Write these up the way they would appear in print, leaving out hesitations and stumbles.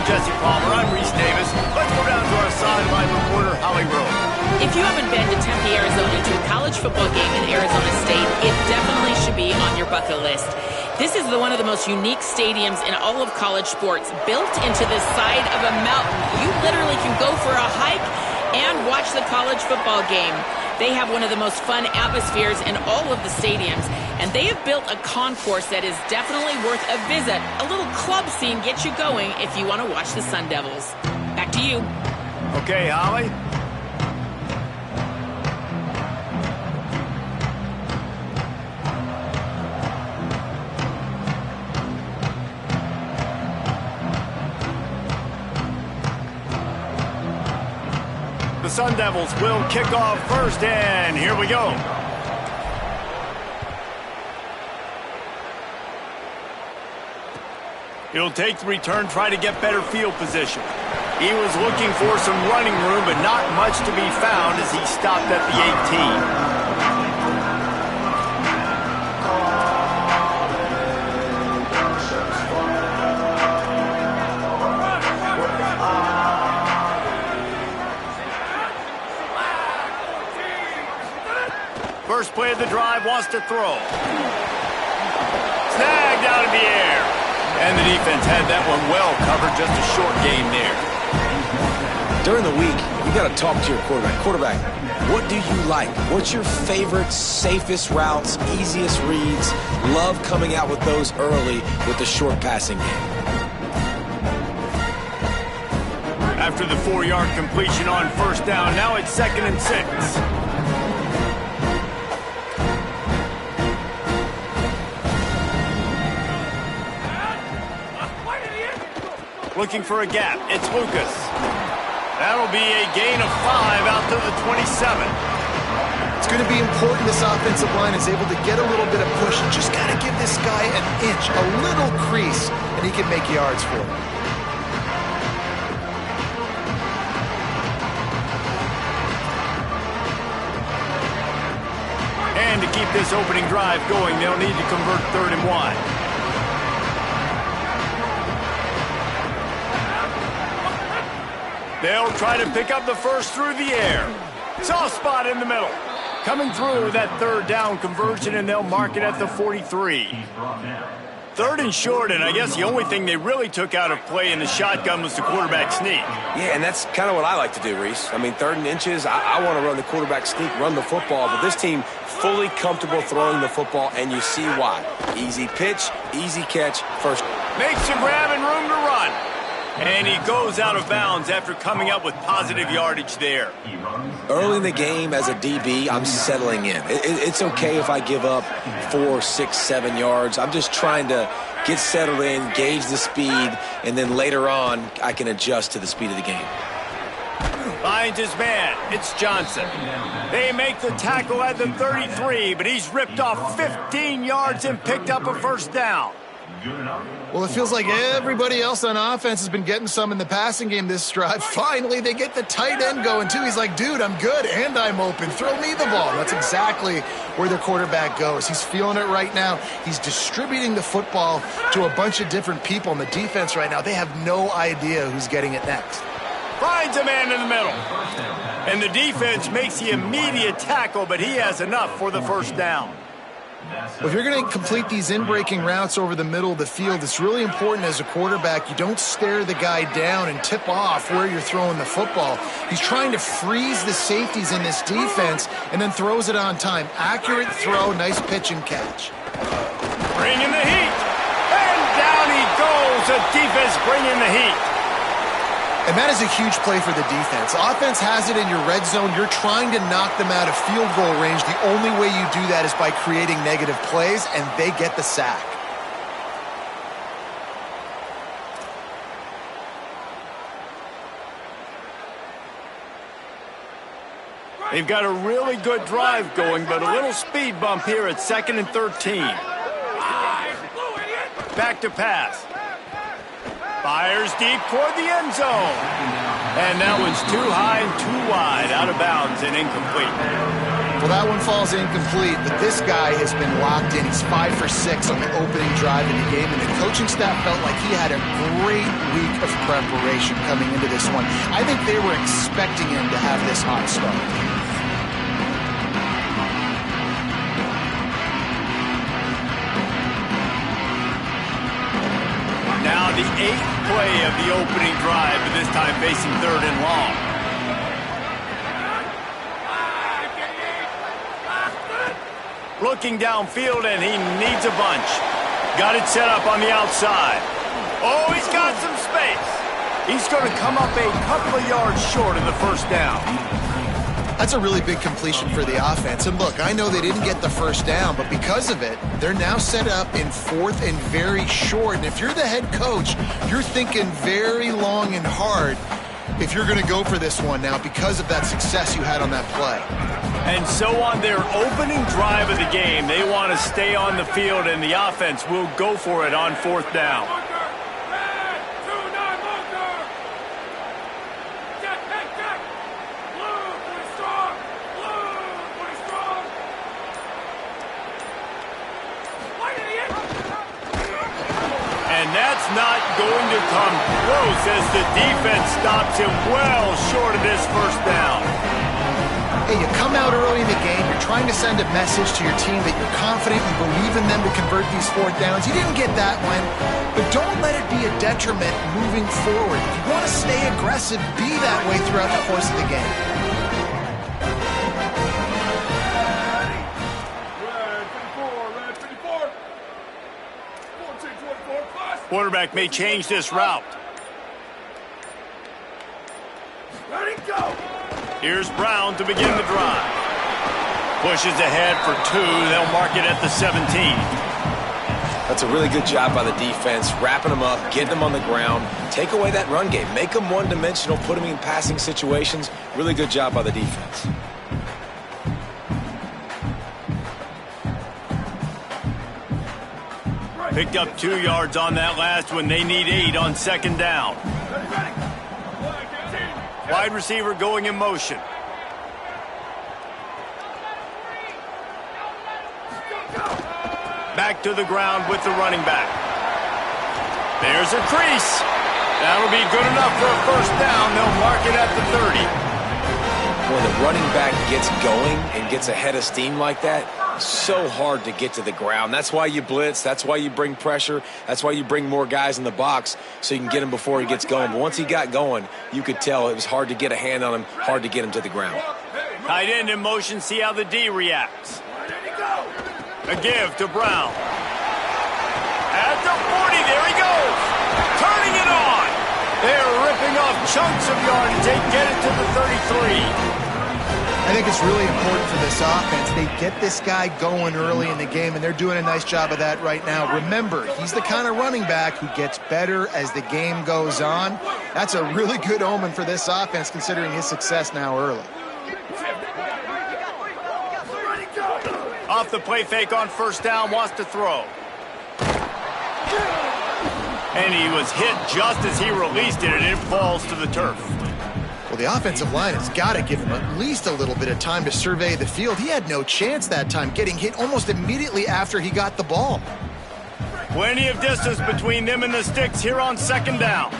Jesse Palmer. I'm Reese Davis. Let's go down to our sideline reporter, Holly Rowe. If you haven't been to Tempe, Arizona to a college football game in Arizona State, it definitely should be on your bucket list. This is one of the most unique stadiums in all of college sports, built into the side of a mountain. You literally can go for a hike and watch the college football game. They have one of the most fun atmospheres in all of the stadiums, and they have built a concourse that is definitely worth a visit. A little club scene gets you going if you want to watch the Sun Devils. Back to you. Okay, Holly. The Sun Devils will kick off first, and here we go. He'll take the return, try to get better field position. He was looking for some running room, but not much to be found as he stopped at the 18. First play of the drive, wants to throw. Snagged out of the air. And the defense had that one well covered, just a short gain there. During the week, you got to talk to your quarterback. Quarterback, what do you like? What's your favorite, safest routes, easiest reads? Love coming out with those early with the short passing game. After the 4-yard completion on first down, now it's 2nd and 6. Looking for a gap. It's Lucas. That'll be a gain of 5 out to the 27. It's going to be important this offensive line is able to get a little bit of push. You just got to give this guy an inch, a little crease, and he can make yards for it. And to keep this opening drive going, they'll need to convert 3rd and 1. They'll try to pick up the first through the air. Soft spot in the middle. Coming through that 3rd down conversion, and they'll mark it at the 43. 3rd and short, and I guess the only thing they really took out of play in the shotgun was the quarterback sneak. Yeah, and that's kind of what I like to do, Reese. I mean, 3rd and inches, I want to run the quarterback sneak, run the football, but this team fully comfortable throwing the football, and you see why. Easy pitch, easy catch, first. Makes a grab and room to run. And he goes out of bounds after coming up with positive yardage there. Early in the game as a DB, I'm settling in. It's okay if I give up 4, 6, 7 yards. I'm just trying to get settled in, gauge the speed, and then later on, I can adjust to the speed of the game. Finds his man. It's Johnson. They make the tackle at the 33, but he's ripped off 15 yards and picked up a first down. Well, it feels like everybody else on offense has been getting some in the passing game this drive. Finally, they get the tight end going, too. He's like, dude, I'm good, and I'm open. Throw me the ball. That's exactly where their quarterback goes. He's feeling it right now. He's distributing the football to a bunch of different people. And the defense right now, they have no idea who's getting it next. Finds a man in the middle. And the defense makes the immediate tackle, but he has enough for the first down. Well, if you're going to complete these in-breaking routes over the middle of the field, it's really important as a quarterback you don't stare the guy down and tip off where you're throwing the football. He's trying to freeze the safeties in this defense and then throws it on time. Accurate throw, nice pitch and catch. Bringing the heat. And down he goes. The defense bringing the heat. And that is a huge play for the defense. Offense has it in your red zone. You're trying to knock them out of field goal range. The only way you do that is by creating negative plays, and they get the sack. They've got a really good drive going, but a little speed bump here at 2nd and 13. Back to pass. Fires deep toward the end zone. And that one's too high and too wide, out of bounds and incomplete. Well, that one falls incomplete, but this guy has been locked in. He's 5 for 6 on the opening drive in the game, and the coaching staff felt like he had a great week of preparation coming into this one. I think they were expecting him to have this hot start. Now the 8th play of the opening drive, but this time facing 3rd and long. Looking downfield, and he needs a bunch. Got it set up on the outside. Oh, he's got some space. He's going to come up a couple of yards short of the first down. That's a really big completion for the offense. And look, I know they didn't get the first down, but because of it, they're now set up in 4th and very short. And if you're the head coach, you're thinking very long and hard if you're going to go for this one now because of that success you had on that play. And so on their opening drive of the game, they want to stay on the field, and the offense will go for it on 4th down. And that's not going to come close as the defense stops him well short of this first down. Hey, you come out early in the game, you're trying to send a message to your team that you're confident, you believe in them to convert these 4th downs. You didn't get that one, but don't let it be a detriment moving forward. If you want to stay aggressive, be that way throughout the course of the game. Quarterback may change this route. Ready, go! Here's Brown to begin the drive. Pushes ahead for 2. They'll mark it at the 17. That's a really good job by the defense, wrapping them up, getting them on the ground. Take away that run game. Make them one-dimensional, put them in passing situations. Really good job by the defense. Picked up 2 yards on that last one. They need 8 on 2nd down. Wide receiver going in motion. Back to the ground with the running back. There's a crease. That'll be good enough for a first down. They'll mark it at the 30. When the running back gets going and gets ahead of steam like that, so hard to get to the ground. That's why you blitz. That's why you bring pressure. That's why you bring more guys in the box so you can get him before he gets going. But once he got going, you could tell it was hard to get a hand on him, hard to get him to the ground. Tight end in motion. See how the D reacts. A give to Brown. At the 40, there he goes. Turning it on. They're ripping off chunks of yardage. They get it to the 33. I think it's really important for this offense. They get this guy going early in the game, and they're doing a nice job of that right now. Remember, he's the kind of running back who gets better as the game goes on. That's a really good omen for this offense, considering his success now early. Off the play fake on first down, wants to throw. And he was hit just as he released it, and it falls to the turf. Well, the offensive line has got to give him at least a little bit of time to survey the field. He had no chance that time, getting hit almost immediately after he got the ball. Plenty of distance between them and the sticks here on 2nd down.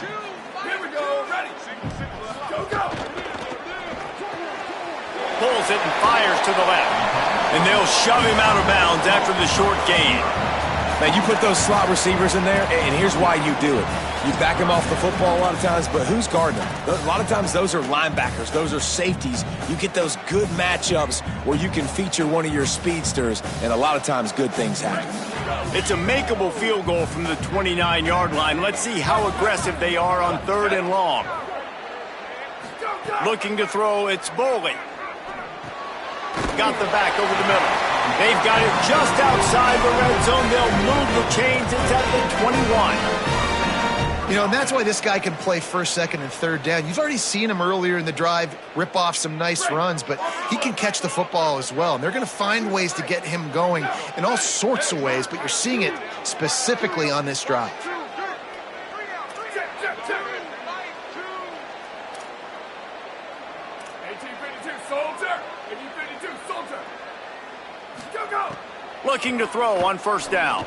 Here we go, ready. Go, go. Pulls it and fires to the left. And they'll shove him out of bounds after the short gain. Now, you put those slot receivers in there, and here's why you do it. You back them off the football a lot of times, but who's guarding them? A lot of times those are linebackers. Those are safeties. You get those good matchups where you can feature one of your speedsters, and a lot of times good things happen. It's a makeable field goal from the 29-yard line. Let's see how aggressive they are on 3rd and long. Looking to throw, it's Boley. Got the back over the middle. They've got it just outside the red zone. They'll move the chains. It's at the 21. You know, and that's why this guy can play 1st, 2nd, and 3rd down. You've already seen him earlier in the drive rip off some nice runs, but he can catch the football as well. And they're going to find ways to get him going in all sorts of ways, but you're seeing it specifically on this drive. 1852, soldier. 1852, soldier. Go, go. Looking to throw on first down.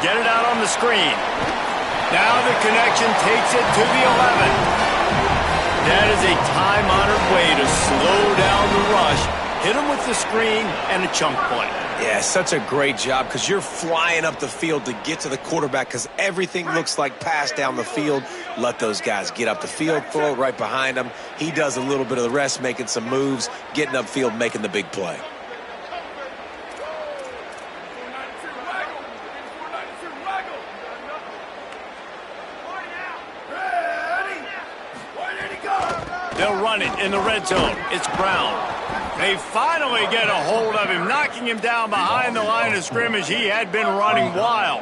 Get it out on the screen. Now the connection takes it to the 11. That is a time-honored way to slow down the rush, hit him with the screen, and a chunk play. Yeah, such a great job because you're flying up the field to get to the quarterback because everything looks like pass down the field. Let those guys get up the field, throw it right behind him. He does a little bit of the rest, making some moves, getting upfield, making the big play. They'll run it in the red zone. It's Brown. They finally get a hold of him, knocking him down behind the line of scrimmage. He had been running wild.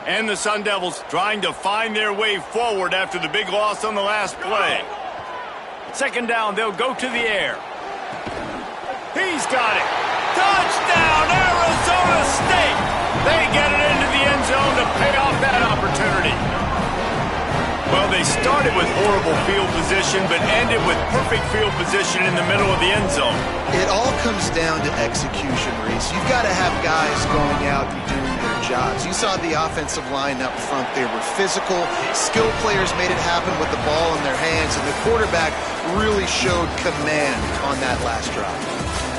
And the Sun Devils trying to find their way forward after the big loss on the last play. Second down, they'll go to the air. He's got it. Touchdown, Arizona State. They get it into the end zone to pay off that opportunity. Well, they started with horrible field position, but ended with perfect field position in the middle of the end zone. It all comes down to execution, Reese. You've got to have guys going out and doing their jobs. You saw the offensive line up front. They were physical. Skilled players made it happen with the ball in their hands, and the quarterback really showed command on that last drive.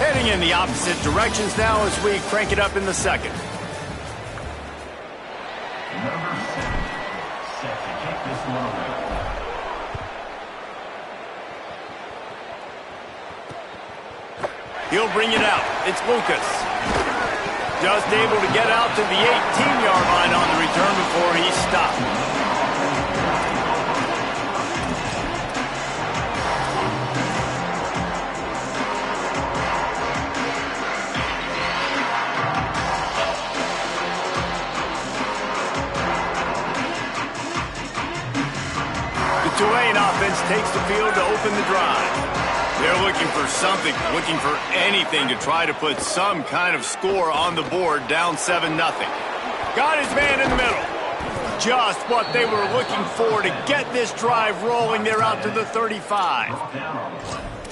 Heading in the opposite directions now as we crank it up in the second. He'll bring it out. It's Lucas. Just able to get out to the 18-yard line on the return before he stopped. The Tulane offense takes the field to open the drive. They're looking for something, looking for anything to try to put some kind of score on the board, down 7-0. Got his man in the middle. Just what they were looking for to get this drive rolling. They're out to the 35.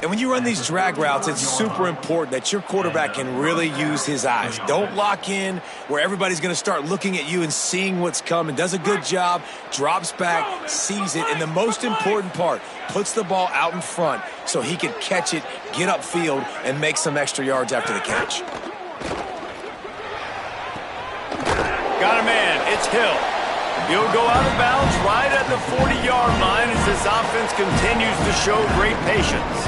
And when you run these drag routes, it's super important that your quarterback can really use his eyes. Don't lock in where everybody's going to start looking at you and seeing what's coming. Does a good job, drops back, sees it, and the most important part, puts the ball out in front so he can catch it, get upfield, and make some extra yards after the catch. Got a man. It's Hill. He'll go out of bounds right at the 40-yard line as this offense continues to show great patience.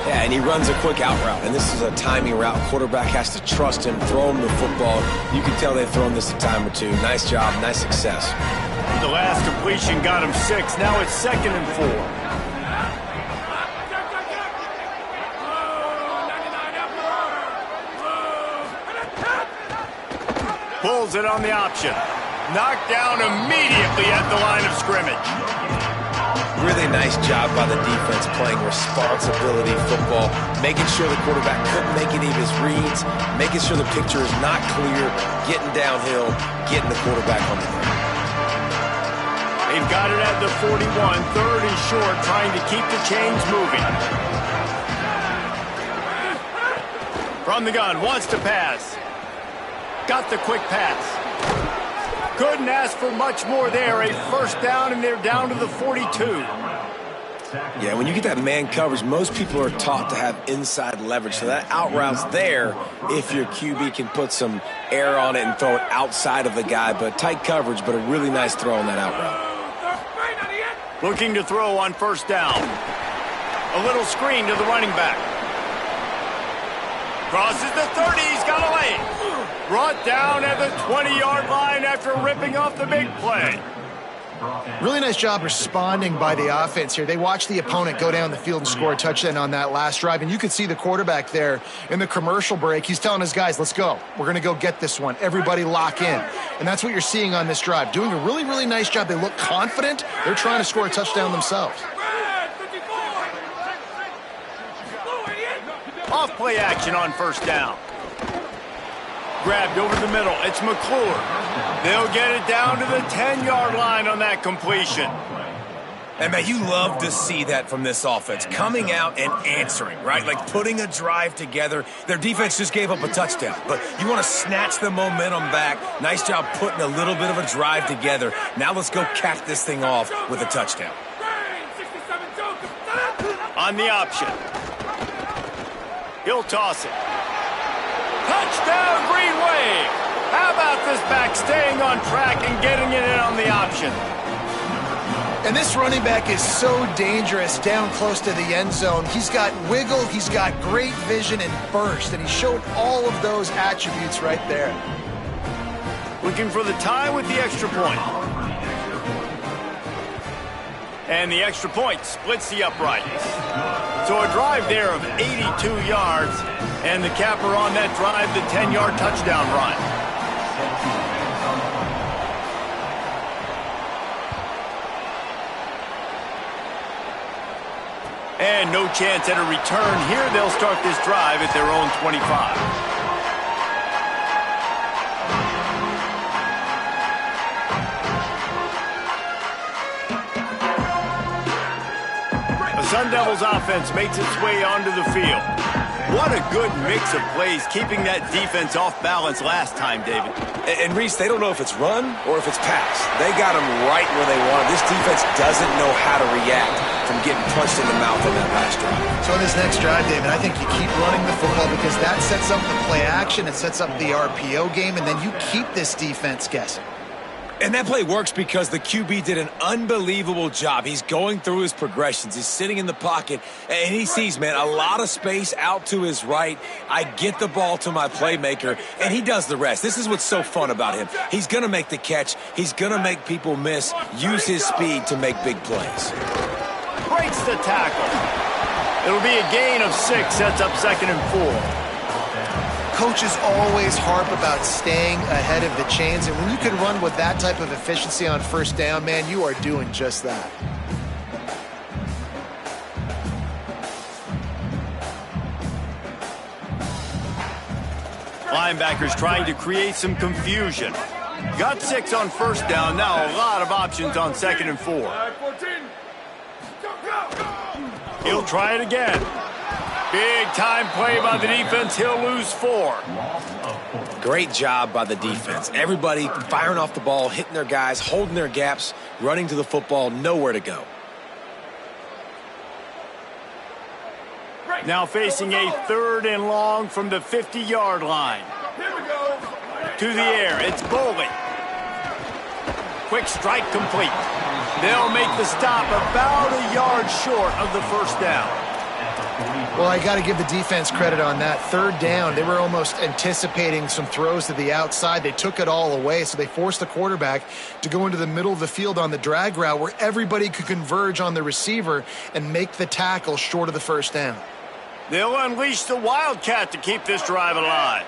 Yeah, and he runs a quick out route, and this is a timing route. Quarterback has to trust him, throw him the football. You can tell they've thrown this a time or two. Nice job, nice success. The last completion got him 6. Now it's 2nd and 4. Pulls it on the option. Knocked down immediately at the line of scrimmage. Really nice job by the defense playing responsibility football, making sure the quarterback couldn't make any of his reads, making sure the picture is not clear, getting downhill, getting the quarterback on the ground. They've got it at the 41, 3rd and short, trying to keep the chains moving. From the gun, wants to pass. Got the quick pass. Couldn't ask for much more there. A first down, and they're down to the 42. Yeah, when you get that man coverage, most people are taught to have inside leverage. So that out route's there if your QB can put some air on it and throw it outside of the guy. But tight coverage, but a really nice throw on that out route. Looking to throw on first down. A little screen to the running back. Crosses the 30. He's got a lane. Brought down at the 20-yard line after ripping off the big play. Really nice job responding by the offense here. They watched the opponent go down the field and score a touchdown on that last drive, and you could see the quarterback there in the commercial break. He's telling his guys, let's go. We're going to go get this one. Everybody lock in. And that's what you're seeing on this drive. Doing a really, really nice job. They look confident. They're trying to score a touchdown themselves. Off play action on first down. Grabbed over the middle. It's McClure. They'll get it down to the 10-yard line on that completion. And, man, you love to see that from this offense, coming out and answering, right? Like putting a drive together. Their defense just gave up a touchdown, but you want to snatch the momentum back. Nice job putting a little bit of a drive together. Now let's go cap this thing off with a touchdown. On the option. He'll toss it. Touchdown, Green Wave! How about this back staying on track and getting it in on the option? And this running back is so dangerous down close to the end zone. He's got wiggle, he's got great vision and burst, and he showed all of those attributes right there. Looking for the tie with the extra point. And the extra point splits the uprights. So a drive there of 82 yards, and the capper on that drive, the 10-yard touchdown run. And no chance at a return here. They'll start this drive at their own 25. The Sun Devils offense makes its way onto the field. What a good mix of plays, keeping that defense off balance last time, David. And Reese, they don't know if it's run or if it's pass. They got them right where they want them. This defense doesn't know how to react from getting punched in the mouth on that last drive. So in this next drive, David, I think you keep running the football because that sets up the play action, it sets up the RPO game, and then you keep this defense guessing. And that play works because the QB did an unbelievable job. He's going through his progressions. He's sitting in the pocket, and he sees, man, a lot of space out to his right. I get the ball to my playmaker, and he does the rest. This is what's so fun about him. He's going to make the catch. He's going to make people miss, use his speed to make big plays. Breaks the tackle. It'll be a gain of 6, sets up 2nd and 4. Coaches always harp about staying ahead of the chains, and when you can run with that type of efficiency on first down, man, you are doing just that. Linebackers trying to create some confusion. Got 6 on first down, now a lot of options on 2nd and 4. He'll try it again. Big time play by the defense. He'll lose 4. Great job by the defense. Everybody firing off the ball, hitting their guys, holding their gaps, running to the football, nowhere to go. Now facing a 3rd and long from the 50-yard line. To the air, it's Bowling. Quick strike complete. They'll make the stop about a yard short of the first down. Well, I got to give the defense credit on that. 3rd down, they were almost anticipating some throws to the outside. They took it all away, so they forced the quarterback to go into the middle of the field on the drag route where everybody could converge on the receiver and make the tackle short of the first down. They'll unleash the Wildcat to keep this drive alive.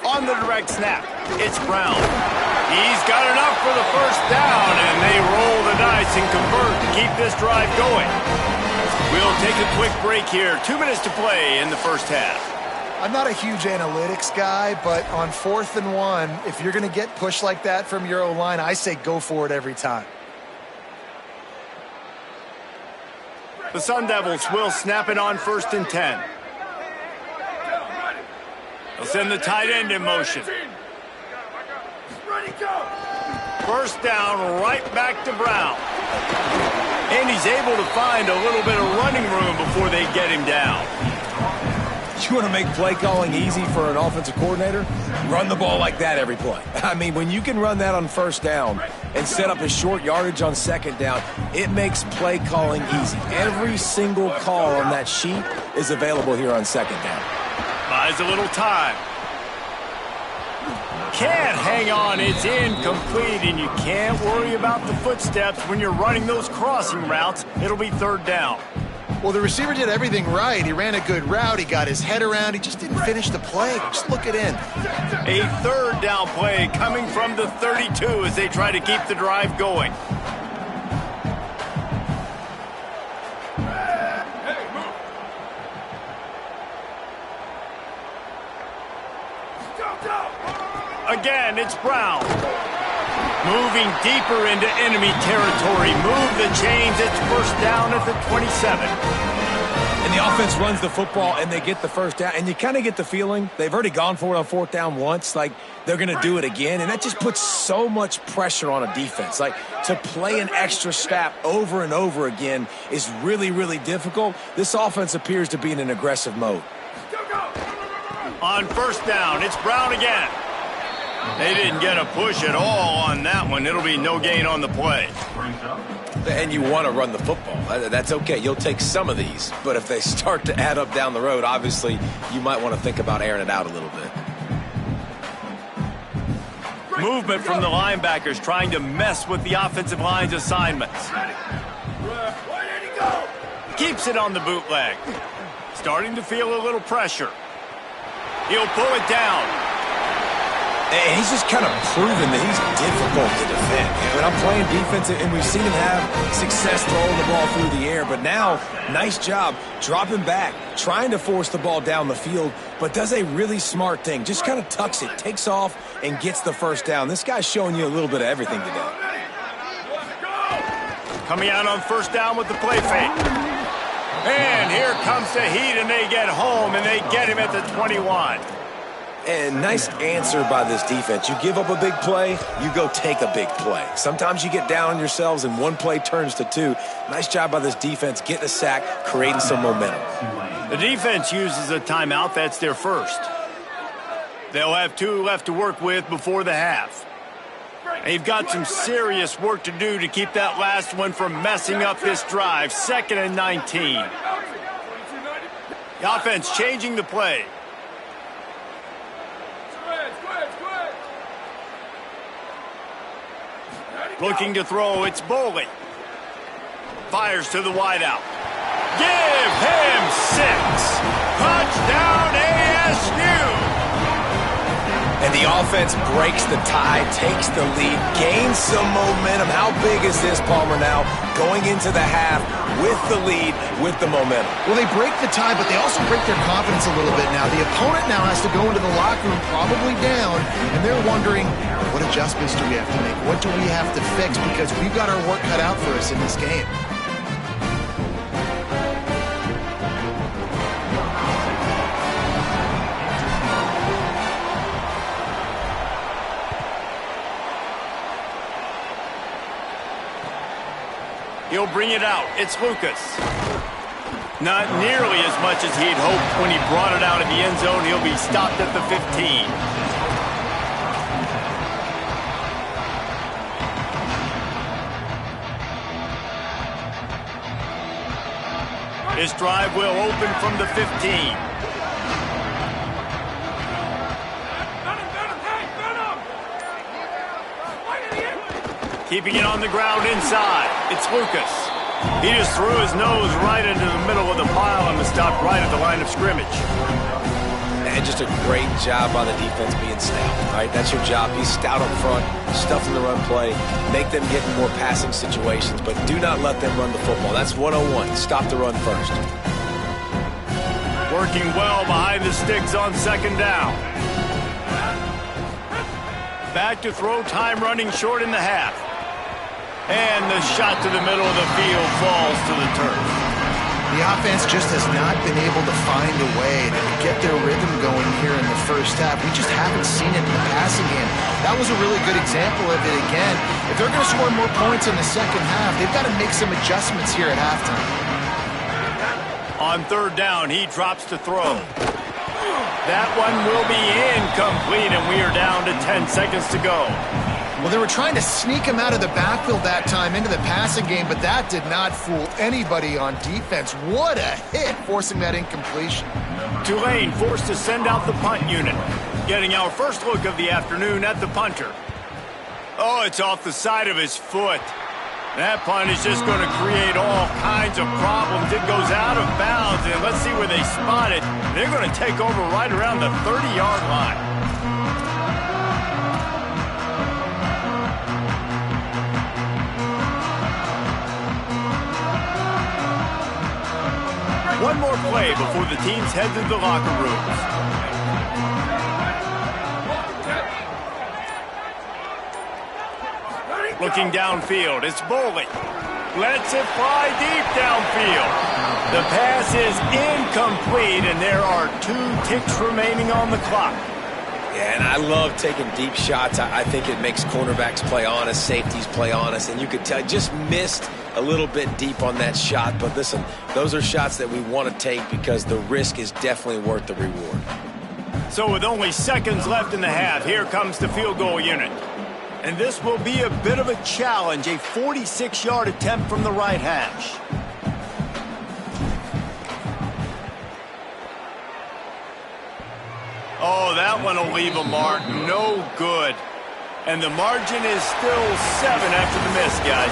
On the direct snap, it's Brown. He's got enough for the first down, and they roll the dice and convert to keep this drive going. We'll take a quick break here. 2 minutes to play in the first half. I'm not a huge analytics guy, but on 4th and 1, if you're going to get pushed like that from your O-line, I say go for it every time. The Sun Devils will snap it on 1st and 10. They'll send the tight end in motion. First down, right back to Brown. And he's able to find a little bit of running room before they get him down. You want to make play calling easy for an offensive coordinator? Run the ball like that every play. I mean, when you can run that on first down and set up a short yardage on 2nd down, it makes play calling easy. Every single call on that sheet is available here on 2nd down. Buys a little time. Can't hang on, it's incomplete, and you can't worry about the footsteps when you're running those crossing routes. It'll be 3rd down. Well, the receiver did everything right. He ran a good route. He got his head around. He just didn't finish the play. Just look it in. A 3rd down play coming from the 32 as they try to keep the drive going. Again, it's Brown. Moving deeper into enemy territory. Move the chains. It's first down at the 27. And the offense runs the football, and they get the first down. And you kind of get the feeling they've already gone for it on fourth down once. Like, they're going to do it again. And that just puts so much pressure on a defense. Like, to play an extra snap over and over again is really, really difficult. This offense appears to be in an aggressive mode. On first down, it's Brown again. They didn't get a push at all on that one. It'll be no gain on the play. And you want to run the football. That's okay. You'll take some of these. But if they start to add up down the road, obviously you might want to think about airing it out a little bit. Movement from the linebackers trying to mess with the offensive line's assignments. Keeps it on the bootleg. Starting to feel a little pressure. He'll pull it down. And he's just kind of proven that he's difficult to defend. When I'm playing defense, and we've seen him have success throwing the ball through the air, but now, nice job dropping back, trying to force the ball down the field, but does a really smart thing. Just kind of tucks it, takes off, and gets the first down. This guy's showing you a little bit of everything today. Coming out on first down with the play fake. And here comes the heat, and they get home, and they get him at the 21. And nice answer by this defense. You give up a big play, you go take a big play. Sometimes you get down on yourselves and one play turns to two. Nice job by this defense getting a sack, creating some momentum. The defense uses a timeout. That's their first. They'll have 2 left to work with before the half. They've got some serious work to do to keep that last one from messing up this drive. 2nd and 19. The offense changing the play. Looking to throw, it's Boley. Fires to the wideout. Give him 6. Touchdown ASU. And the offense breaks the tie, takes the lead, gains some momentum. How big is this, Palmer, now going into the half with the lead, with the momentum? Well, they break the tie, but they also break their confidence a little bit now. The opponent now has to go into the locker room probably down, and they're wondering, what adjustments do we have to make? What do we have to fix? Because we've got our work cut out for us in this game. He'll bring it out. It's Lucas. Not nearly as much as he'd hoped when he brought it out of the end zone. He'll be stopped at the 15. This drive will open from the 15. Keeping it on the ground inside. It's Lucas. He just threw his nose right into the middle of the pile and was stopped right at the line of scrimmage. And just a great job by the defense being stout, right? That's your job. Be stout up front, stuff in the run play, make them get in more passing situations, but do not let them run the football. That's 101. Stop the run first. Working well behind the sticks on 2nd down. Back to throw, time running short in the half. And the shot to the middle of the field falls to the turf. The offense just has not been able to find a way to get their rhythm going here in the first half. We just haven't seen it in the passing game. That was a really good example of it again. If they're going to score more points in the second half, they've got to make some adjustments here at halftime. On 3rd down, he drops to throw. That one will be incomplete, and we are down to 10 seconds to go. Well, they were trying to sneak him out of the backfield that time into the passing game, but that did not fool anybody on defense. What a hit, forcing that incompletion. Tulane forced to send out the punt unit. Getting our first look of the afternoon at the punter. Oh, it's off the side of his foot. That punt is just going to create all kinds of problems. It goes out of bounds, and let's see where they spot it. They're going to take over right around the 30-yard line. One more play before the teams head to the locker rooms. Looking downfield, it's Boley. Lets it fly deep downfield. The pass is incomplete, and there are 2 ticks remaining on the clock. Yeah, and I love taking deep shots. I think it makes cornerbacks play honest, safeties play honest, and you could tell just missed a little bit deep on that shot. But listen, those are shots that we want to take because the risk is definitely worth the reward. So with only seconds left in the half, here comes the field goal unit. And this will be a bit of a challenge, a 46-yard attempt from the right hash. Oh, that one will leave a mark. No good. And the margin is still 7 after the miss, guys.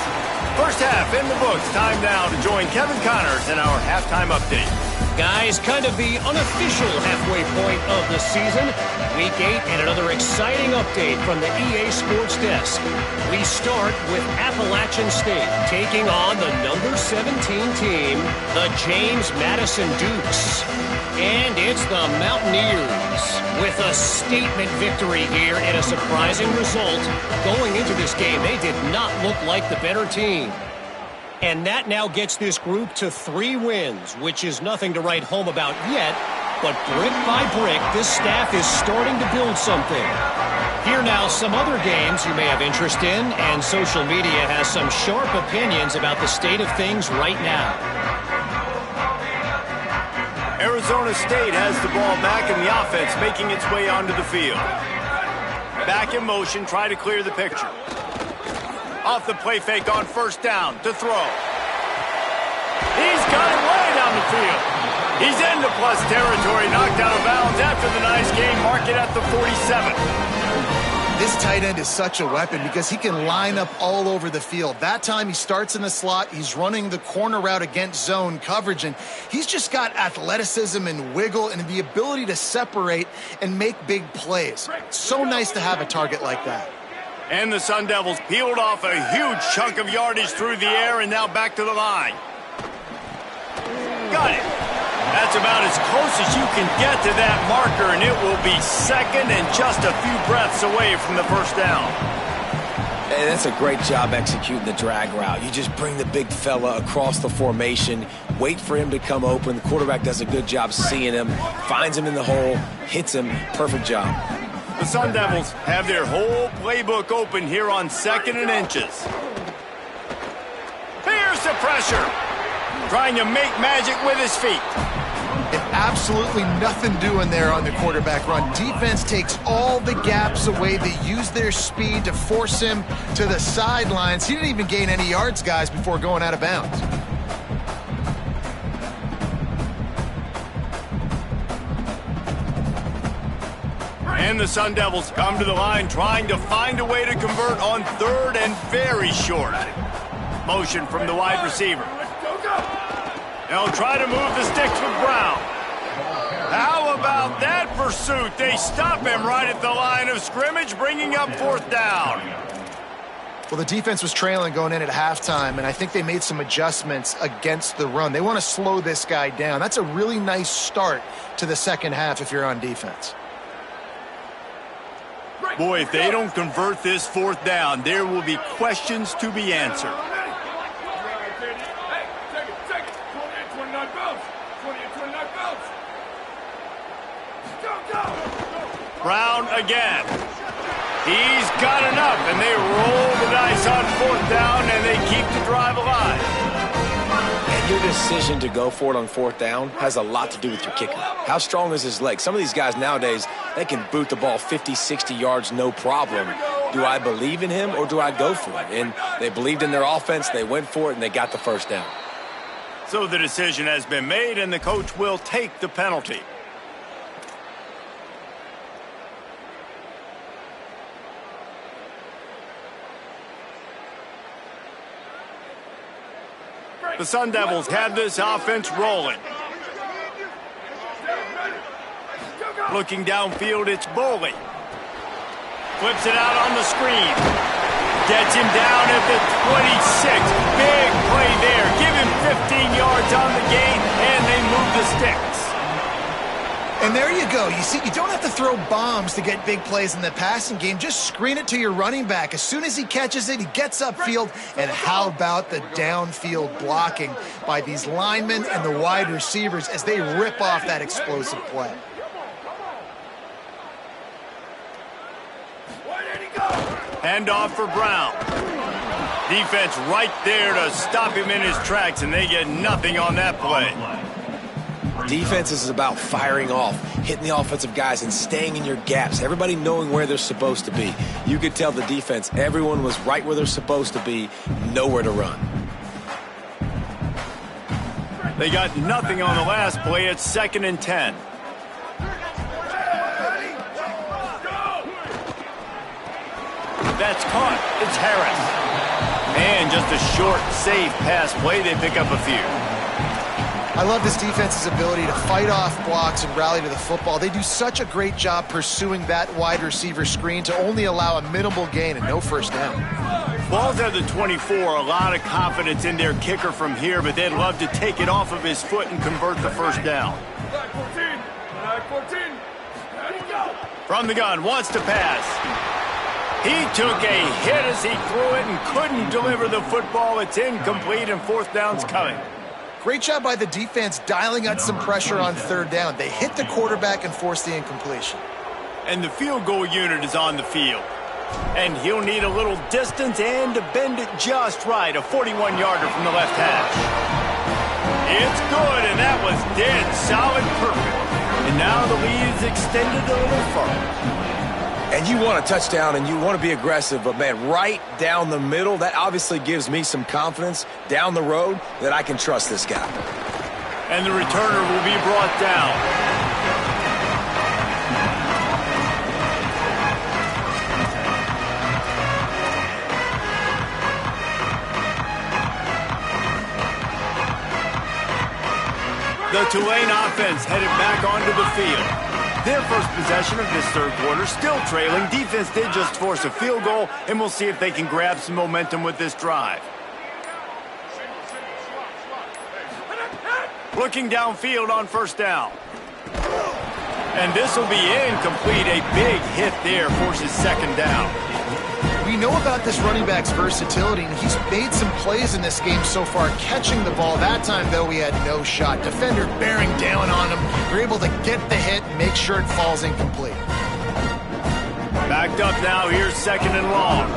First half in the books. Time now to join Kevin Connors in our halftime update. Guys, kind of the unofficial halfway point of the season. Week 8 and another exciting update from the EA Sports Desk. We start with Appalachian State taking on the number 17 team, the James Madison Dukes. And it's the Mountaineers with a statement victory here and a surprising result. Going into this game, they did not look like the better team. And that now gets this group to 3 wins, which is nothing to write home about yet. But brick by brick, this staff is starting to build something. Here now, some other games you may have interest in, and social media has some sharp opinions about the state of things right now. Arizona State has the ball back in the offense, making its way onto the field. Back in motion, try to clear the picture. Off the play fake on first down to throw. He's got it way down the field. He's into plus territory, knocked out of bounds after the nice game. Mark it at the 47. This tight end is such a weapon because he can line up all over the field. That time he starts in the slot. He's running the corner route against zone coverage, and he's just got athleticism and wiggle and the ability to separate and make big plays. It's so nice to have a target like that. And the Sun Devils peeled off a huge chunk of yardage through the air and now back to the line. Got it. That's about as close as you can get to that marker, and it will be second and just a few breaths away from the first down. Hey, that's a great job executing the drag route. You just bring the big fella across the formation, wait for him to come open. The quarterback does a good job seeing him, finds him in the hole, hits him. Perfect job. The Sun Devils have their whole playbook open here on 2nd and inches. Here's the pressure. Trying to make magic with his feet. Absolutely nothing doing there on the quarterback run. Defense takes all the gaps away. They use their speed to force him to the sidelines. He didn't even gain any yards, guys, before going out of bounds. And the Sun Devils come to the line trying to find a way to convert on 3rd and very short. Motion from the wide receiver. They'll try to move the sticks with Brown. How about that pursuit? They stop him right at the line of scrimmage, bringing up 4th down. Well, the defense was trailing going in at halftime, and I think they made some adjustments against the run. They want to slow this guy down. That's a really nice start to the second half if you're on defense. Boy, if they don't convert this 4th down, there will be questions to be answered. Brown again. He's got enough, and they roll the dice on 4th down, and they keep the drive alive. And your decision to go for it on 4th down has a lot to do with your kicker. How strong is his leg? Some of these guys nowadays, they can boot the ball 50, 60 yards, no problem. Do I believe in him, or do I go for it? And they believed in their offense, they went for it, and they got the first down. So the decision has been made, and the coach will take the penalty. The Sun Devils have this offense rolling. Looking downfield, it's Boley. Flips it out on the screen. Gets him down at the 26. Big play there. Give him 15 yards on the gain, and they move the sticks. And there you go. You see, you don't have to throw bombs to get big plays in the passing game. Just screen it to your running back. As soon as he catches it, he gets upfield. And how about the downfield blocking by these linemen and the wide receivers as they rip off that explosive play? Handoff for Brown. Defense right there to stop him in his tracks, and they get nothing on that play. Defense is about firing off, hitting the offensive guys, and staying in your gaps. Everybody knowing where they're supposed to be. You could tell the defense, everyone was right where they're supposed to be, nowhere to run. They got nothing on the last play. It's 2nd and 10. That's caught. It's Harris. And just a short, safe pass play. They pick up a few. I love this defense's ability to fight off blocks and rally to the football. They do such a great job pursuing that wide receiver screen to only allow a minimal gain and no first down. Ball's at the 24. A lot of confidence in their kicker from here, but they'd love to take it off of his foot and convert the first down. From the gun, wants to pass. He took a hit as he threw it and couldn't deliver the football. It's incomplete, and 4th down's coming. Great job by the defense dialing out some pressure on 3rd down. They hit the quarterback and forced the incompletion. And the field goal unit is on the field. And he'll need a little distance and to bend it just right. A 41-yarder from the left hash. It's good, and that was dead solid perfect. And now the lead is extended a little further. And you want a touchdown and you want to be aggressive, but man, right down the middle, that obviously gives me some confidence down the road that I can trust this guy. And the returner will be brought down. The Tulane offense headed back onto the field. Their first possession of this 3rd quarter, still trailing. Defense did just force a field goal, and we'll see if they can grab some momentum with this drive. Looking downfield on 1st down. And this will be incomplete. A big hit there forces 2nd down. We know about this running back's versatility, and he's made some plays in this game so far, catching the ball. That time, though, he had no shot. Defender bearing down on him. They're able to get the hit and make sure it falls incomplete. Backed up now. Here's 2nd and long.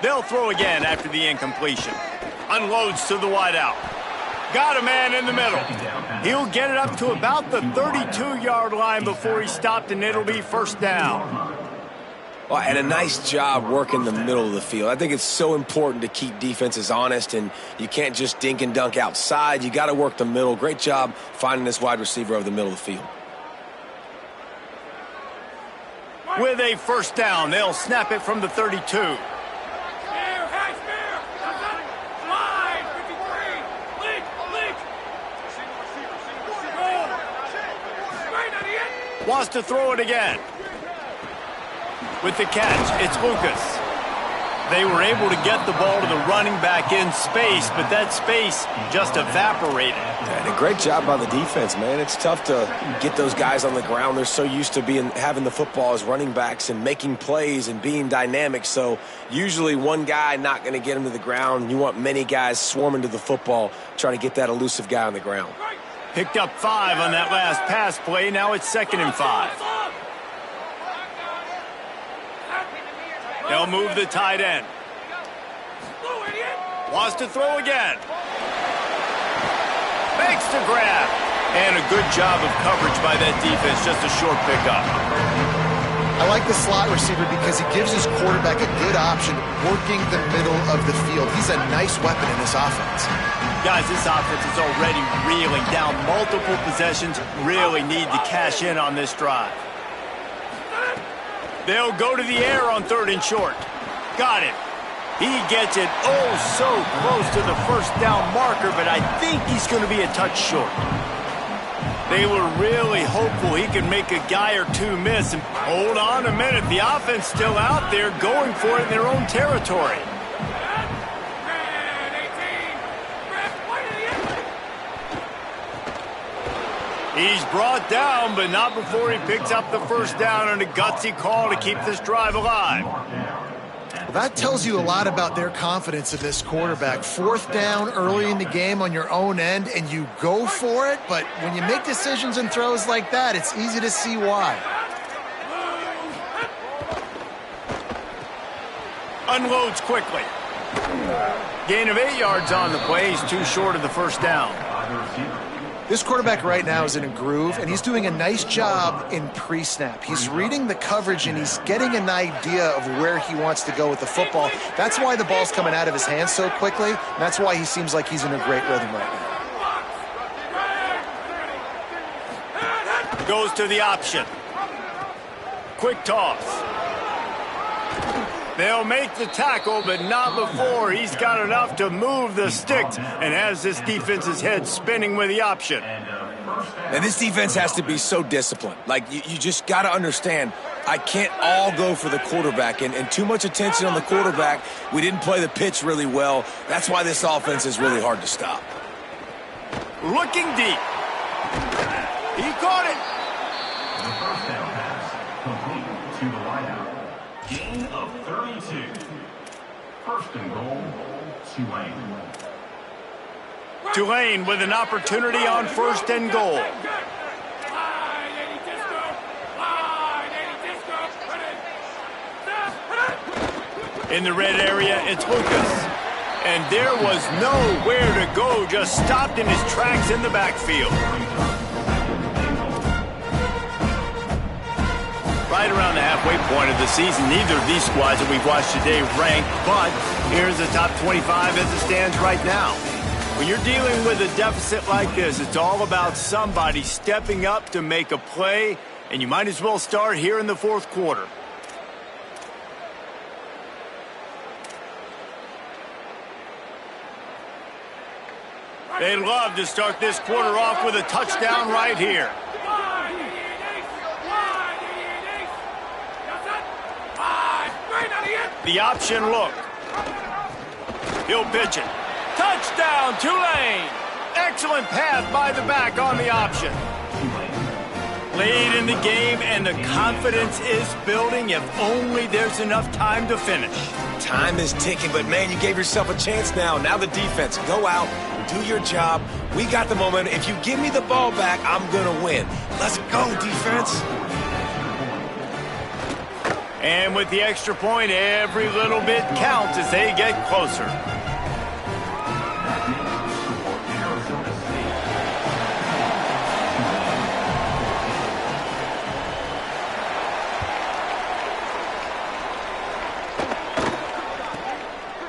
They'll throw again after the incompletion. Unloads to the wideout. Got a man in the middle. He'll get it up to about the 32-yard line before he stopped, and it'll be 1st down. Well, and a nice job working the middle of the field. I think it's so important to keep defenses honest, and you can't just dink and dunk outside. You got to work the middle. Great job finding this wide receiver over the middle of the field. With a 1st down, they'll snap it from the 32. Wants to throw it again. With the catch, it's Lucas. They were able to get the ball to the running back in space, but that space just evaporated. And a great job by the defense, man. It's tough to get those guys on the ground. They're so used to having the football as running backs and making plays and being dynamic. So usually one guy not going to get him to the ground. You want many guys swarming to the football, trying to get that elusive guy on the ground. Picked up 5 on that last pass play. Now it's 2nd and 5. They'll move the tight end. Wants to throw again. Makes the grab. And a good job of coverage by that defense. Just a short pickup. I like the slot receiver because he gives his quarterback a good option working the middle of the field. He's a nice weapon in this offense. Guys, this offense is already reeling down multiple possessions. Really need to cash in on this drive. They'll go to the air on 3rd and short. Got it. He gets it so close to the 1st down marker, but I think he's going to be a touch short. They were really hopeful he could make a guy or two miss. And hold on a minute. The offense still out there going for it in their own territory. He's brought down, but not before he picks up the first down on a gutsy call to keep this drive alive. Well, that tells you a lot about their confidence in this quarterback. Fourth down early in the game on your own end, and you go for it, but when you make decisions and throws like that, it's easy to see why. Unloads quickly. Gain of 8 yards on the play. He's too short of the first down. This quarterback right now is in a groove, and he's doing a nice job in pre-snap. He's reading the coverage, and he's getting an idea of where he wants to go with the football. That's why the ball's coming out of his hands so quickly, and that's why he seems like he's in a great rhythm right now. Goes to the option. Quick toss. They'll make the tackle, but not before he's got enough to move the sticks and has this defense's head spinning with the option. And this defense has to be so disciplined. Like, you just got to understand, I can't all go for the quarterback. And too much attention on the quarterback. We didn't play the pitch really well. That's why this offense is really hard to stop. Looking deep. He caught it. The first down pass complete to the wideout. Gain of 32. First and goal, Tulane. Tulane with an opportunity on first and goal. In the red area, it's Lucas. And there was nowhere to go, just stopped in his tracks in the backfield. Right around the halfway point of the season, neither of these squads that we've watched today rank, but here's the top 25 as it stands right now. When you're dealing with a deficit like this, it's all about somebody stepping up to make a play, and you might as well start here in the fourth quarter. They'd love to start this quarter off with a touchdown right here. The option look. He'll pitch it. Touchdown, Tulane! Excellent pass by the back on the option. Late in the game, and the confidence is building if only there's enough time to finish. Time is ticking, but, man, you gave yourself a chance now. Now the defense, go out, do your job. We got the momentum. If you give me the ball back, I'm going to win. Let's go, defense. And with the extra point, every little bit counts as they get closer.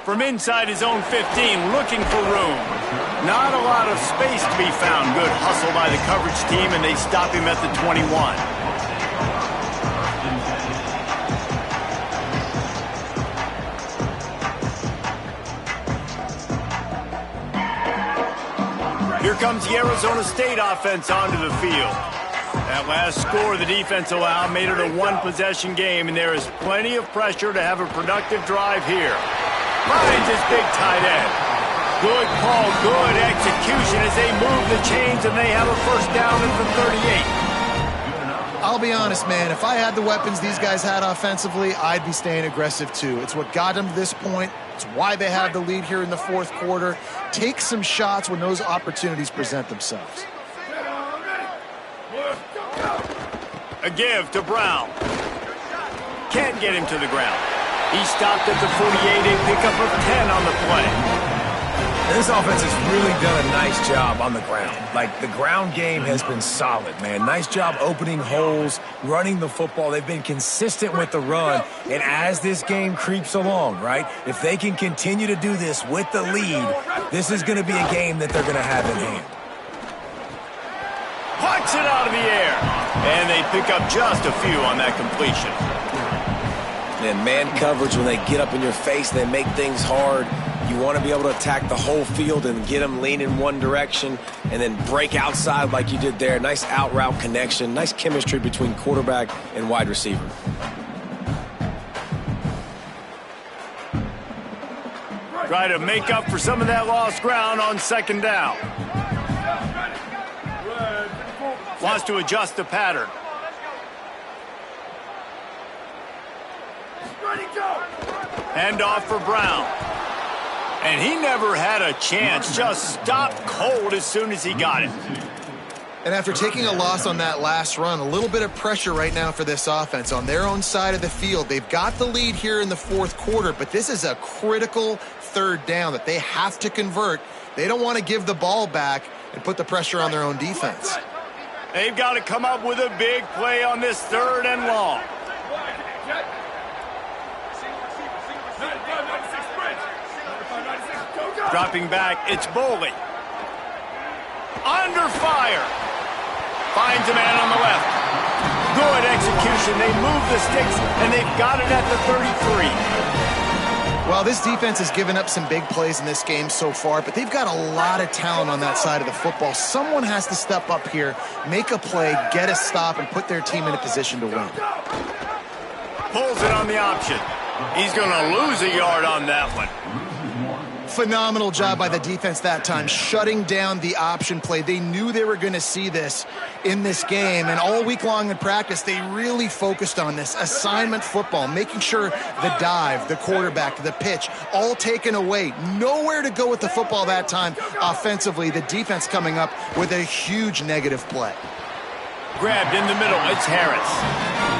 From inside his own 15, looking for room. Not a lot of space to be found. Good hustle by the coverage team, and they stop him at the 21. Here comes the Arizona State offense onto the field. That last score the defense allowed made it a one-possession game, and there is plenty of pressure to have a productive drive here. Finds his big tight end. Good call, good execution as they move the chains, and they have a first down at the 38. I'll be honest, man. If I had the weapons these guys had offensively, I'd be staying aggressive too. It's what got them to this point. It's why they have the lead here in the fourth quarter. Take some shots when those opportunities present themselves. A give to Brown. Can't get him to the ground. He stopped at the 48, a pickup of 10 on the play. This offense has really done a nice job on the ground. Like, the ground game has been solid, man. Nice job opening holes, running the football. They've been consistent with the run. And as this game creeps along, right, if they can continue to do this with the lead, this is going to be a game that they're going to have in hand. Pucks it out of the air. And they pick up just a few on that completion. And man coverage, when they get up in your face, they make things hard. You want to be able to attack the whole field and get them leaning one direction and then break outside like you did there. Nice out route connection, nice chemistry between quarterback and wide receiver. Try to make up for some of that lost ground on second down. Wants to adjust the pattern. Hand off for Brown. And he never had a chance. Just stopped cold as soon as he got it. And after taking a loss on that last run, a little bit of pressure right now for this offense on their own side of the field. They've got the lead here in the fourth quarter, but this is a critical third down that they have to convert. They don't want to give the ball back and put the pressure on their own defense. They've got to come up with a big play on this third and long. Dropping back, it's Boley. Under fire. Finds a man on the left. Good execution. They move the sticks, and they've got it at the 33. Well, this defense has given up some big plays in this game so far, but they've got a lot of talent on that side of the football. Someone has to step up here, make a play, get a stop, and put their team in a position to win. Pulls it on the option. He's going to lose a yard on that one. Phenomenal job by the defense that time, shutting down the option play. They knew they were going to see this in this game, and all week long in practice, they really focused on this assignment football, making sure the dive, the quarterback, the pitch, all taken away. Nowhere to go with the football that time offensively. The defense coming up with a huge negative play. Grabbed in the middle, it's Harris.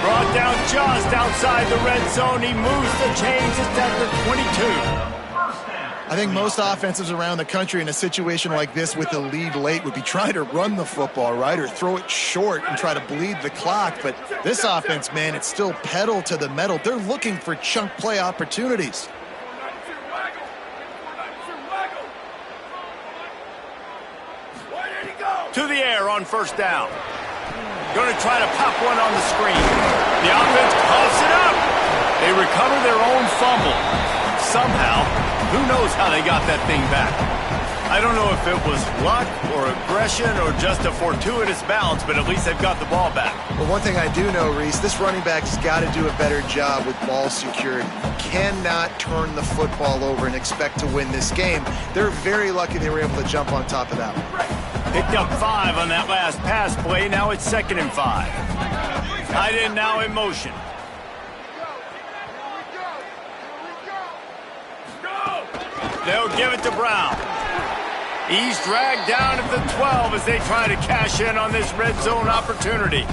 Brought down just outside the red zone. He moves the chains. It's at the 22. I think most offenses around the country in a situation like this with the lead late would be trying to run the football, right, or throw it short and try to bleed the clock. But this offense, man, it's still pedal to the metal. They're looking for chunk play opportunities. To the air on first down. Going to try to pop one on the screen. The offense coughs it up. They recover their own fumble. Somehow, who knows how they got that thing back. I don't know if it was luck or aggression or just a fortuitous bounce, but at least they've got the ball back. Well, one thing I do know, Reese, this running back's got to do a better job with ball security. Cannot turn the football over and expect to win this game. They're very lucky they were able to jump on top of that one. Picked up 5 on that last pass play. Now it's 2nd and 5. Tight end now in motion. They'll give it to Brown. He's dragged down at the 12 as they try to cash in on this red zone opportunity.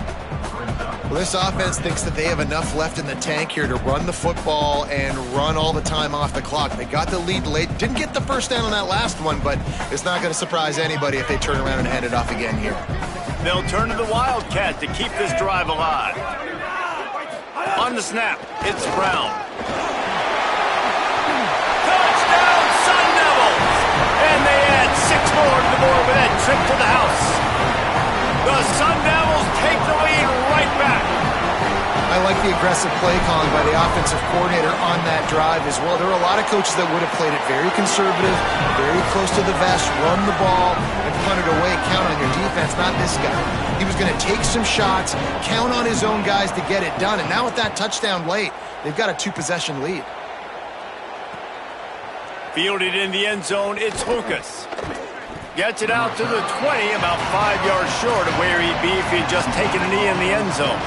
Well, this offense thinks that they have enough left in the tank here to run the football and run all the time off the clock. They got the lead late. Didn't get the first down on that last one, but it's not going to surprise anybody if they turn around and hand it off again here. They'll turn to the Wildcat to keep this drive alive. On the snap, it's Brown. Touchdown, Sun Devils! And they add 6 more to the board with that trip to the house. The Sun Devils take the lead right back. I like the aggressive play calling by the offensive coordinator on that drive as well. There are a lot of coaches that would have played it very conservative, very close to the vest, run the ball, and punt it away, count on your defense. Not this guy. He was going to take some shots, count on his own guys to get it done, and now with that touchdown late, they've got a 2-possession lead. Fielded in the end zone, it's Lucas. Gets it out to the 20, about 5 yards short of where he'd be if he'd just taken a knee in the end zone.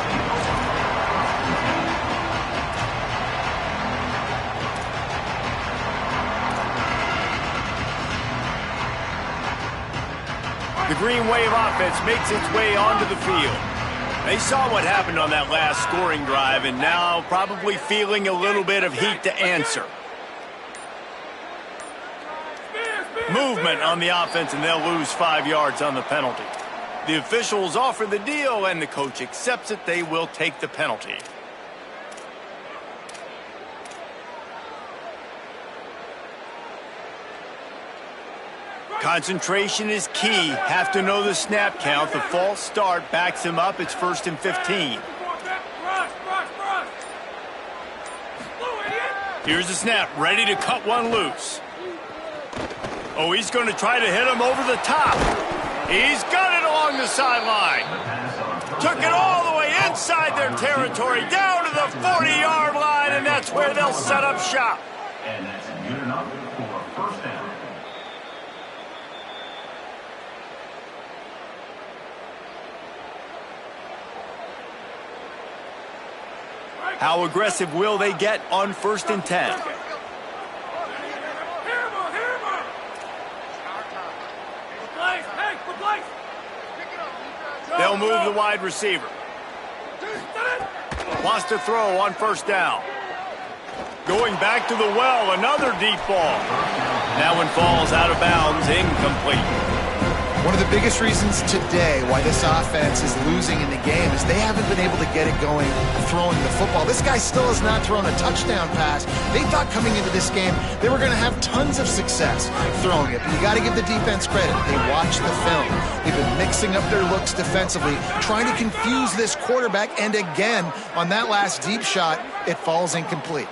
The Green Wave offense makes its way onto the field. They saw what happened on that last scoring drive and now probably feeling a little bit of heat to answer. Movement on the offense, and they'll lose 5 yards on the penalty. The officials offer the deal, and the coach accepts it. They will take the penalty. Concentration is key. Have to know the snap count. The false start backs him up. It's 1st and 15. Here's the snap, ready to cut one loose. Oh, he's going to try to hit him over the top. He's got it along the sideline. Took it all the way inside their territory, down to the 40-yard line, and that's where they'll set up shop. And that's good enough for a first down. How aggressive will they get on 1st and 10? They'll move the wide receiver. Wants to throw on 1st down. Going back to the well, another deep ball. That one falls out of bounds, incomplete. One of the biggest reasons today why this offense is losing in the game is they haven't been able to get it going throwing the football. This guy still has not thrown a touchdown pass. They thought coming into this game they were going to have tons of success throwing it. But you got to give the defense credit. They watched the film. They've been mixing up their looks defensively, trying to confuse this quarterback. And again, on that last deep shot, it falls incomplete.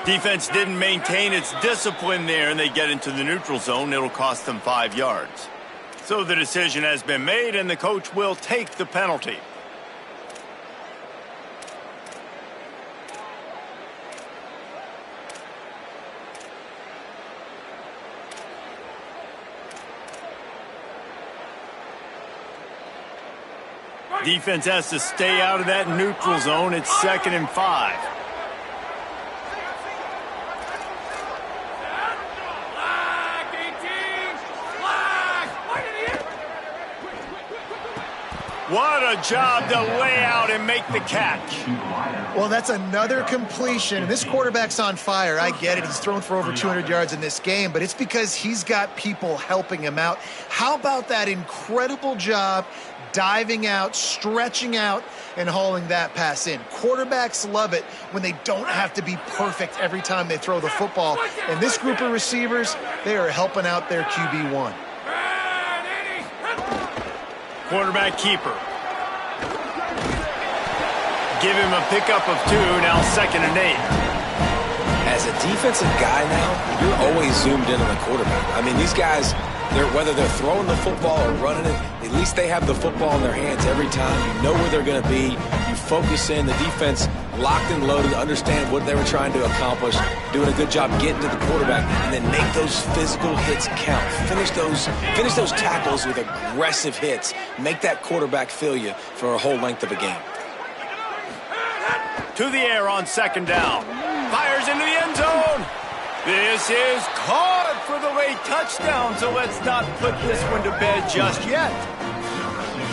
Defense didn't maintain its discipline there, and they get into the neutral zone. It'll cost them 5 yards. So the decision has been made, and the coach will take the penalty. Defense has to stay out of that neutral zone. It's 2nd and 5. What a job to lay out and make the catch. Well, that's another completion. This quarterback's on fire. I get it. He's thrown for over 200 yards in this game, but it's because he's got people helping him out. How about that incredible job diving out, stretching out, and hauling that pass in? Quarterbacks love it when they don't have to be perfect every time they throw the football. And this group of receivers, they are helping out their QB1. Quarterback keeper. Give him a pickup of 2, now 2nd and 8. As a defensive guy now, you're always zoomed in on the quarterback. I mean, these guys, whether they're throwing the football or running it, at least they have the football in their hands every time. You know where they're going to be. You focus in. The defense locked and loaded, understand what they were trying to accomplish, doing a good job getting to the quarterback, and then make those physical hits count. Finish those tackles with aggressive hits. Make that quarterback feel you for a whole length of a game. To the air on 2nd down. Fires into the end zone. This is caught for the late touchdown, so let's not put this one to bed just yet.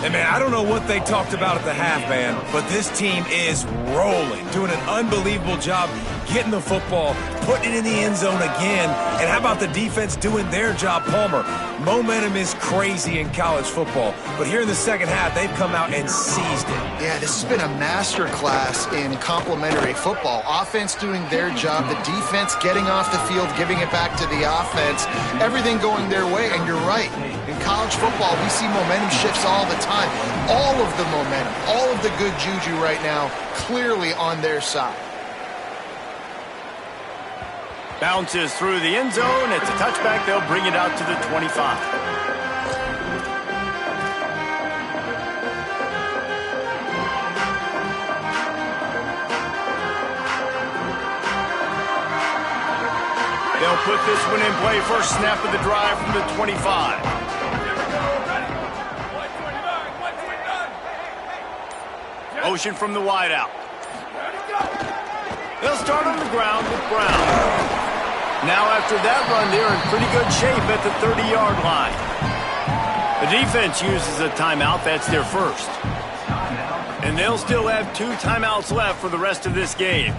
Hey, man, I don't know what they talked about at the half, man, but this team is rolling, doing an unbelievable job getting the football, putting it in the end zone again. And how about the defense doing their job, Palmer? Momentum is crazy in college football, but here in the second half, they've come out and seized it. Yeah, this has been a master class in complementary football. Offense doing their job, the defense getting off the field, giving it back to the offense, everything going their way. And you're right, in college football, we see momentum shifts all the time. All of the momentum, all of the good juju right now, clearly on their side. Bounces through the end zone. It's a touchback. They'll bring it out to the 25. They'll put this one in play. First snap of the drive from the 25. Motion from the wideout. They'll start on the ground with Brown. Now after that run, they're in pretty good shape at the 30-yard line. The defense uses a timeout. That's their first. And they'll still have 2 timeouts left for the rest of this game.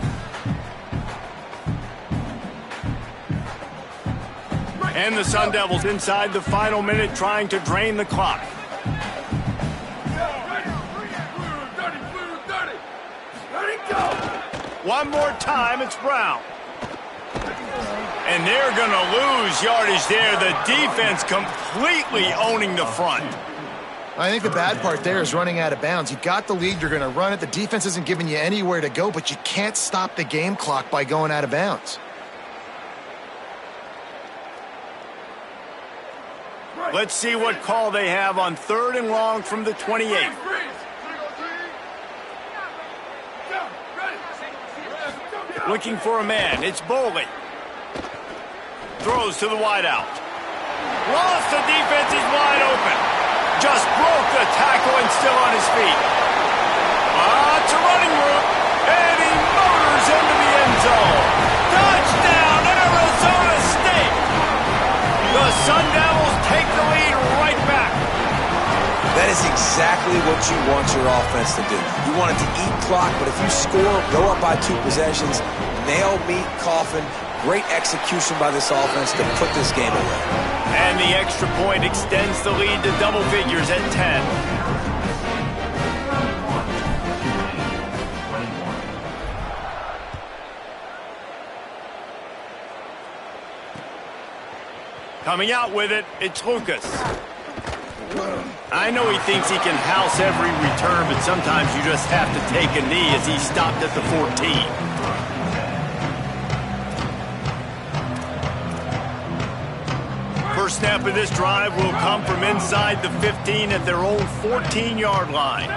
And the Sun Devils inside the final minute trying to drain the clock. One more time, it's Brown. And they're going to lose yardage there. The defense completely owning the front. I think the bad part there is running out of bounds. You got the lead, you're going to run it. The defense isn't giving you anywhere to go, but you can't stop the game clock by going out of bounds. Let's see what call they have on 3rd and long from the 28. Looking for a man. It's Boley. Throws to the wideout. Lost, the defense is wide open. Just broke the tackle and still on his feet. It's a running route. And he motors into the end zone. Touchdown, Arizona State. The Sun Devils take the lead right back. That is exactly what you want your offense to do. You want it to eat clock, but if you score, go up by 2 possessions, nail, meet, coffin, great execution by this offense to put this game away. And the extra point extends the lead to double figures at 10. Coming out with it, it's Lucas. I know he thinks he can house every return, but sometimes you just have to take a knee as he stopped at the 14. First snap of this drive will come from inside the 15 at their own 14-yard line.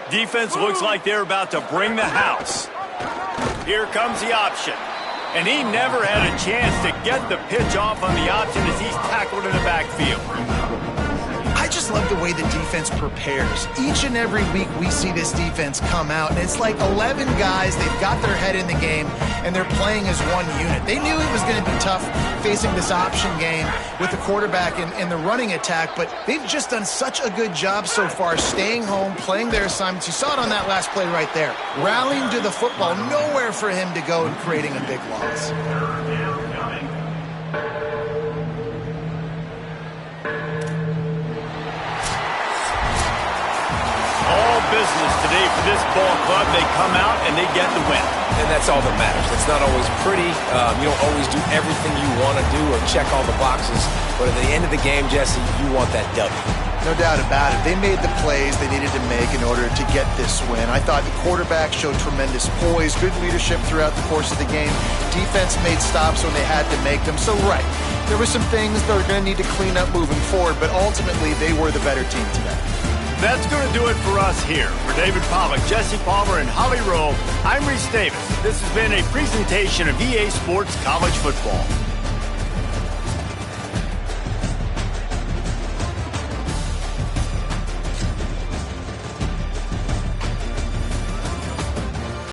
Defense looks like they're about to bring the house. Here comes the option. And he never had a chance to get the pitch off on the option as he's tackled in the backfield. I just love the way the defense prepares. Each and every week we see this defense come out, and it's like 11 guys, they've got their head in the game, and they're playing as one unit. They knew it was going to be tough facing this option game with the quarterback and the running attack, but they've just done such a good job so far staying home, playing their assignments. You saw it on that last play right there. Rallying to the football, nowhere for him to go and creating a big loss. Business today for this ball club. They come out and they get the win. And that's all that matters. It's not always pretty. You don't always do everything you want to do or check all the boxes. But at the end of the game, Jesse, you want that W. No doubt about it. They made the plays they needed to make in order to get this win. I thought the quarterback showed tremendous poise, good leadership throughout the course of the game. Defense made stops when they had to make them. So, right, there were some things they're going to need to clean up moving forward, but ultimately they were the better team today. That's going to do it for us here. For David Pollack, Jesse Palmer, and Holly Rowe, I'm Reese Davis. This has been a presentation of EA Sports College Football.